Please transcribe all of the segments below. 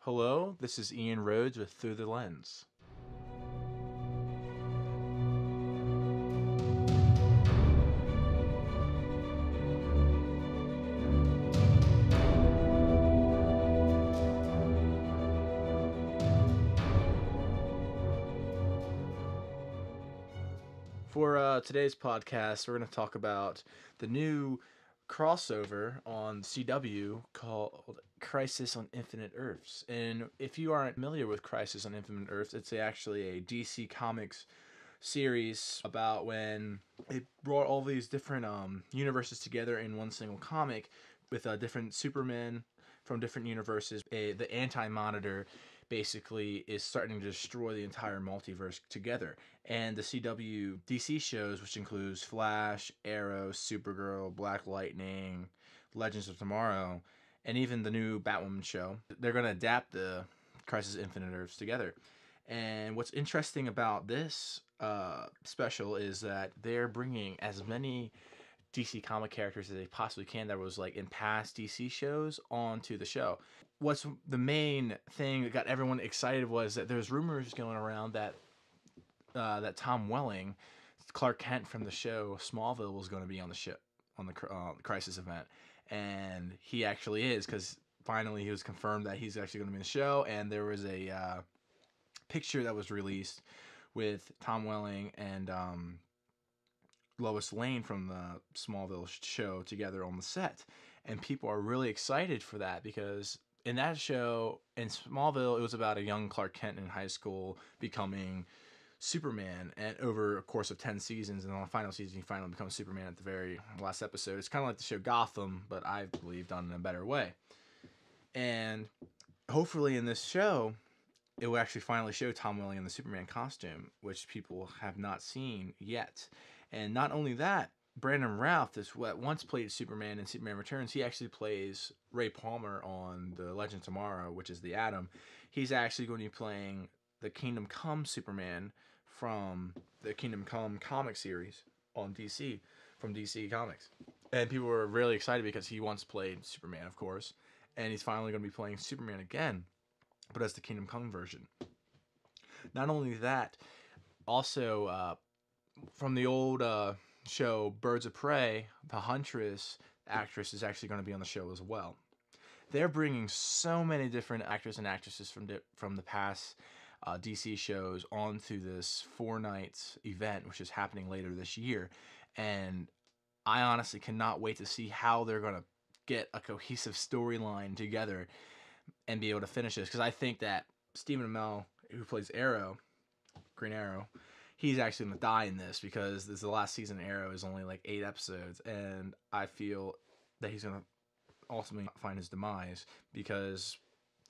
Hello, this is Ian Rhodes with Through the Lens. For today's podcast, we're going to talk about the new crossover on CW called Crisis on Infinite Earths. And if you aren't familiar with Crisis on Infinite Earths, it's actually a DC Comics series about when it brought all these different universes together in one single comic with different Supermen from different universes. The Anti-Monitor basically is starting to destroy the entire multiverse together. And the CW DC shows, which includes Flash, Arrow, Supergirl, Black Lightning, Legends of Tomorrow, and even the new Batwoman show, they're going to adapt the Crisis Infinite Earths together. And what's interesting about this special is that they're bringing as many DC comic characters as they possibly can that was like in past DC shows onto the show. What's the main thing that got everyone excited was that there's rumors going around that that Tom Welling, Clark Kent from the show Smallville, was going to be on the ship on the Crisis event, and he actually is, because finally he was confirmed that he's actually going to be in the show. And there was a picture that was released with Tom Welling and Lois Lane from the Smallville show together on the set, and people are really excited for that because in that show, in Smallville, it was about a young Clark Kent in high school becoming Superman, and over a course of 10 seasons, and on the final season he finally becomes Superman at the very last episode. It's kind of like the show Gotham, but I believe done in a better way. And hopefully in this show it will actually finally show Tom Welling in the Superman costume, which people have not seen yet. And not only that, Brandon Routh is what once played Superman in Superman Returns. He actually plays Ray Palmer on the Legend of Tomorrow, which is the Atom. He's actually going to be playing the Kingdom Come Superman from the Kingdom Come comic series on DC, from DC Comics. And people were really excited because he once played Superman, of course, and he's finally going to be playing Superman again, but as the Kingdom Come version. Not only that, also from the old show Birds of Prey, the Huntress actress is actually going to be on the show as well. They're bringing so many different actors and actresses from the past DC shows onto this 4-night event, which is happening later this year. And I honestly cannot wait to see how they're going to get a cohesive storyline together and be able to finish this, because I think that Stephen Amell, who plays Arrow, Green Arrow, he's actually going to die in this, because this is the last season of Arrow is only like 8 episodes, and I feel that he's going to ultimately find his demise, because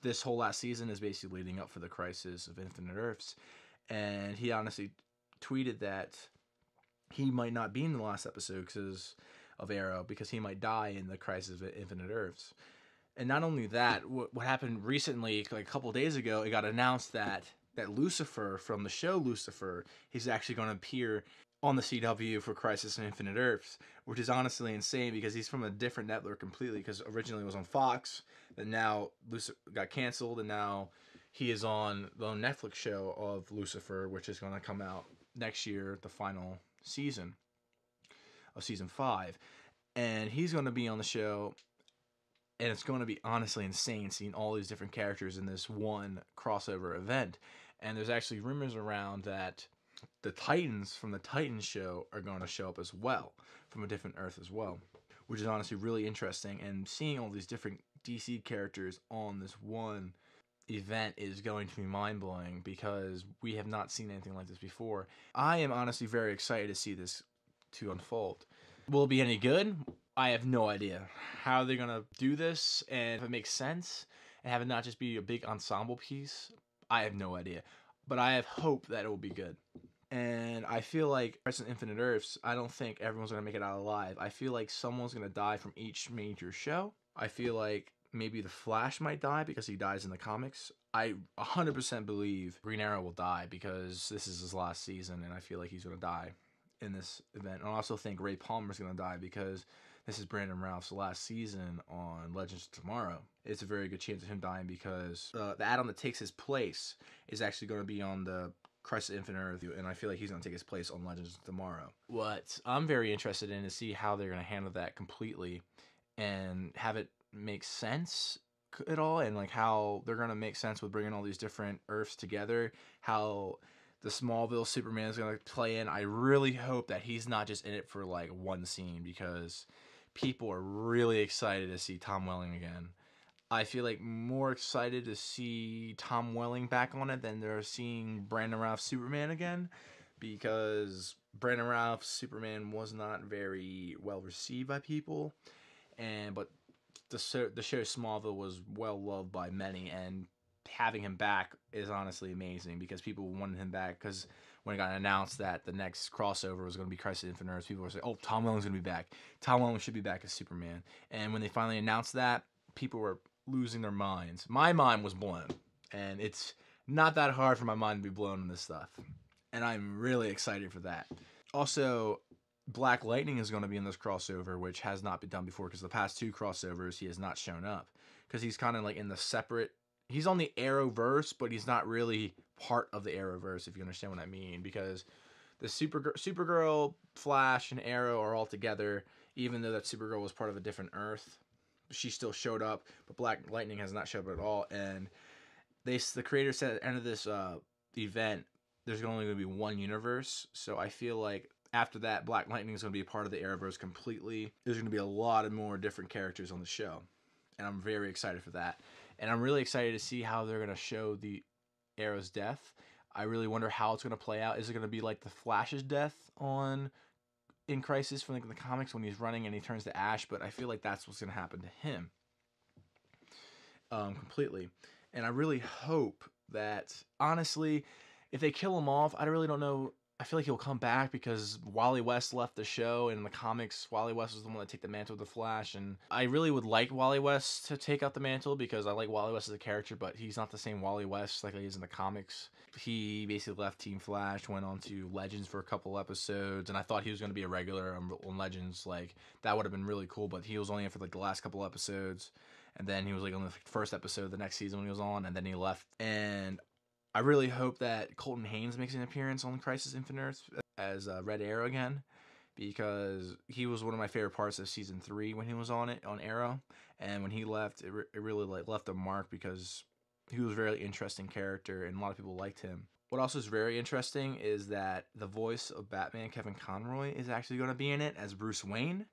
this whole last season is basically leading up for the Crisis of Infinite Earths. And he honestly tweeted that he might not be in the last episode because of Arrow, because he might die in the Crisis of Infinite Earths. And not only that, what happened recently, like a couple days ago, it got announced that Lucifer from the show Lucifer, he's actually going to appear on the CW for Crisis on Infinite Earths, which is honestly insane because he's from a different network completely, because originally it was on Fox, and now Lucifer got canceled, and now he is on the Netflix show of Lucifer, which is going to come out next year, the final season of season 5. And he's going to be on the show, and it's going to be honestly insane seeing all these different characters in this one crossover event. And there's actually rumors around that the Titans from the Titans show are going to show up as well, from a different Earth as well, which is honestly really interesting. And seeing all these different DC characters on this one event is going to be mind-blowing, because we have not seen anything like this before. I am honestly very excited to see this to unfold. Will it be any good? I have no idea how they're going to do this, and if it makes sense, and have it not just be a big ensemble piece. I have no idea. But I have hope that it will be good. And I feel like Crisis on Infinite Earths, I don't think everyone's going to make it out alive. I feel like someone's going to die from each major show. I feel like maybe the Flash might die because he dies in the comics. I 100% believe Green Arrow will die because this is his last season, and I feel like he's going to die in this event. And I also think Ray Palmer's going to die because this is Brandon Routh's last season on Legends of Tomorrow, it's a very good chance of him dying because the add-on that takes his place is actually going to be on the Crisis of Infinite Earth, and I feel like he's going to take his place on Legends of Tomorrow. What I'm very interested in is see how they're going to handle that completely and have it make sense at all, and like how they're going to make sense with bringing all these different Earths together, how the Smallville Superman is going to play in. I really hope that he's not just in it for like one scene, because people are really excited to see Tom Welling again. I feel like more excited to see Tom Welling back on it than they're seeing Brandon Routh's Superman again, because Brandon Routh's Superman was not very well received by people, but the show Smallville was well loved by many, and having him back is honestly amazing because people wanted him back. Because when it got announced that the next crossover was going to be Crisis on Infinite Earths, people were saying, "Oh, Tom Welling's going to be back. Tom Welling should be back as Superman." And when they finally announced that, people were losing their minds. My mind was blown, and it's not that hard for my mind to be blown on this stuff, and I'm really excited for that. Also, Black Lightning is going to be in this crossover, which has not been done before, because the past two crossovers he has not shown up, because he's kind of like in the separate, he's on the Arrowverse, but he's not really part of the Arrowverse, if you understand what I mean, because the Supergirl, Flash, and Arrow are all together, even though that Supergirl was part of a different Earth. She still showed up, but Black Lightning has not showed up at all. And the creator said at the end of this event, there's only going to be one universe. So I feel like after that, Black Lightning is going to be a part of the Arrowverse completely. There's going to be a lot of more different characters on the show, and I'm very excited for that. And I'm really excited to see how they're going to show the Arrow's death. I really wonder how it's going to play out. Is it going to be like the Flash's death in Crisis from like the comics when he's running and he turns to ash? But I feel like that's what's going to happen to him completely. And I really hope that, honestly, if they kill him off, I really don't know. I feel like he'll come back because Wally West left the show. In the comics, Wally West was the one that took the mantle of the Flash, and I really would like Wally West to take out the mantle because I like Wally West as a character, but he's not the same Wally West like he is in the comics. He basically left Team Flash, went on to Legends for a couple episodes, and I thought he was going to be a regular on Legends. Like, that would have been really cool, but he was only in for like the last couple episodes, and then he was like on the first episode of the next season when he was on, and then he left. And I really hope that Colton Haynes makes an appearance on Crisis Infinite Earths as Red Arrow again, because he was one of my favorite parts of season 3 when he was on Arrow, and when he left, it really like left a mark because he was a very interesting character and a lot of people liked him. What also is very interesting is that the voice of Batman, Kevin Conroy, is actually going to be in it as Bruce Wayne.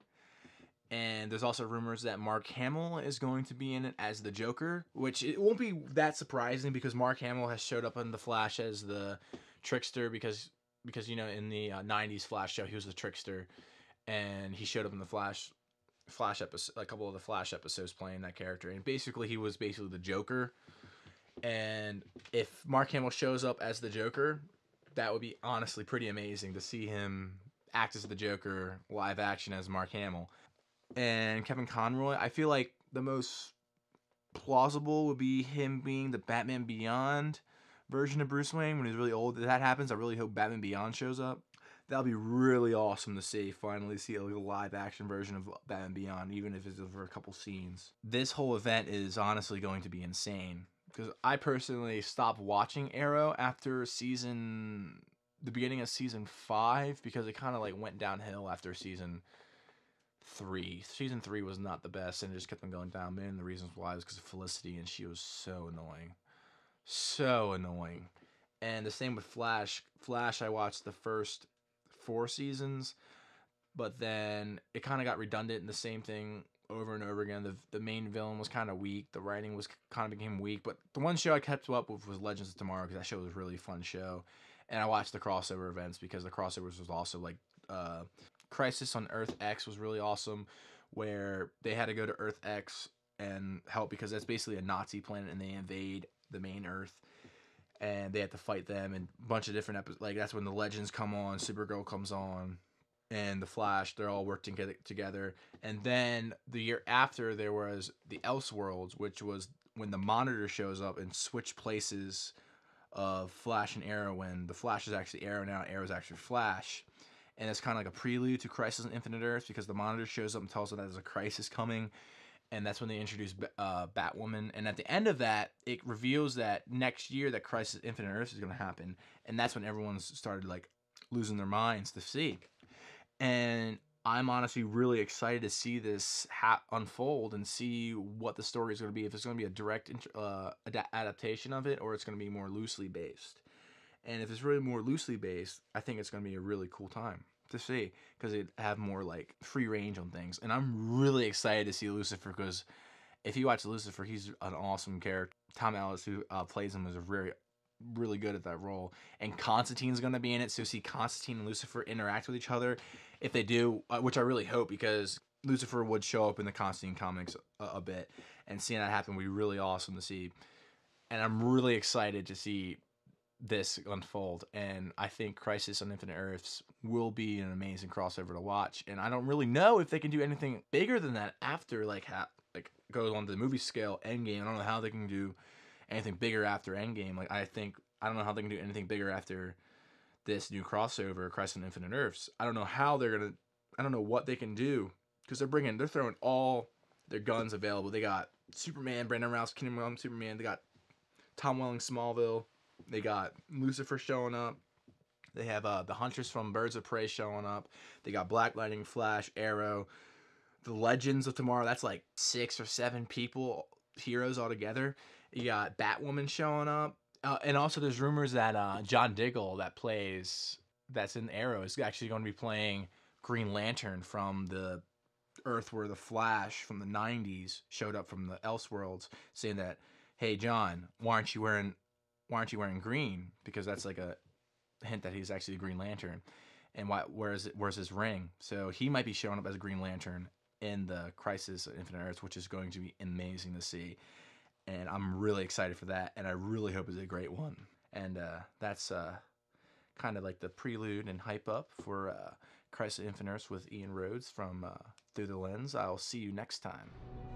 And there's also rumors that Mark Hamill is going to be in it as the Joker, which it won't be that surprising because Mark Hamill has showed up in The Flash as the trickster because you know, in the 90s Flash show he was the trickster, and he showed up in the Flash episode, a couple of the Flash episodes playing that character, and basically he was basically the Joker. And if Mark Hamill shows up as the Joker, that would be honestly pretty amazing to see him act as the Joker live action as Mark Hamill. And Kevin Conroy, I feel like the most plausible would be him being the Batman Beyond version of Bruce Wayne when he's really old. If that happens, I really hope Batman Beyond shows up. That'll be really awesome to see, finally see a live action version of Batman Beyond, even if it's for a couple scenes. This whole event is honestly going to be insane, because I personally stopped watching Arrow after the beginning of season 5, because it kind of like went downhill after season 3. Season 3 was not the best, and it just kept on going down. And the reasons why was because of Felicity, and she was so annoying. And the same with Flash. I watched the first 4 seasons, but then it kind of got redundant and the same thing over and over again. The main villain was kind of weak. The writing was kind of became weak. But the one show I kept up with was Legends of Tomorrow, because that show was a really fun show. And I watched the crossover events because the crossovers was also like Crisis on Earth X was really awesome, where they had to go to Earth X and help because that's basically a Nazi planet and they invade the main Earth and they have to fight them, and a bunch of different episodes. Like, that's when the Legends come on, Supergirl comes on, and the Flash. They're all working together. And then the year after, there was the Elseworlds, which was when the Monitor shows up and switch places of Flash and Arrow, when the Flash is actually Arrow now, Arrow is actually Flash. and it's kind of like a prelude to Crisis on Infinite Earths because the Monitor shows up and tells her that there's a crisis coming, and that's when they introduce Batwoman. And at the end of that, it reveals that next year that Crisis Infinite Earths is going to happen, and that's when everyone's started like losing their minds to see. And I'm honestly really excited to see this unfold and see what the story is going to be. If it's going to be a direct adaptation of it, or it's going to be more loosely based. And if it's really more loosely based, I think it's going to be a really cool time to see because it have more like free range on things. And I'm really excited to see Lucifer because if you watch Lucifer, he's an awesome character. Tom Ellis, who plays him, is really good at that role. And Constantine's going to be in it, so see Constantine and Lucifer interact with each other. If they do, which I really hope, because Lucifer would show up in the Constantine comics a bit, and seeing that happen would be really awesome to see. And I'm really excited to see this unfold, and I think Crisis on Infinite Earths will be an amazing crossover to watch. And I don't really know if they can do anything bigger than that after like goes on to the movie scale Endgame. I don't know how they can do anything bigger after Endgame. Like I don't know how they can do anything bigger after this new crossover, Crisis on Infinite Earths. I don't know how they're gonna. I don't know what they can do because they're throwing all their guns available. They got Superman, Brandon Routh, Kingdom Come Superman. They got Tom Welling, Smallville. They got Lucifer showing up. They have the Huntress from Birds of Prey showing up. They got Black Lightning, Flash, Arrow, the Legends of Tomorrow. That's like 6 or 7 heroes altogether. You got Batwoman showing up. And also there's rumors that John Diggle that's in Arrow is actually going to be playing Green Lantern from the Earth where the Flash from the 90s showed up from the Elseworlds, saying that, hey John, why aren't you wearing green? Because that's like a hint that he's actually a Green Lantern. And where's his ring? So he might be showing up as a Green Lantern in the Crisis of Infinite Earths, which is going to be amazing to see. And I'm really excited for that, and I really hope it's a great one. And that's kind of like the prelude and hype up for Crisis of Infinite Earths with Ian Rhodes from Through the Lens. I'll see you next time.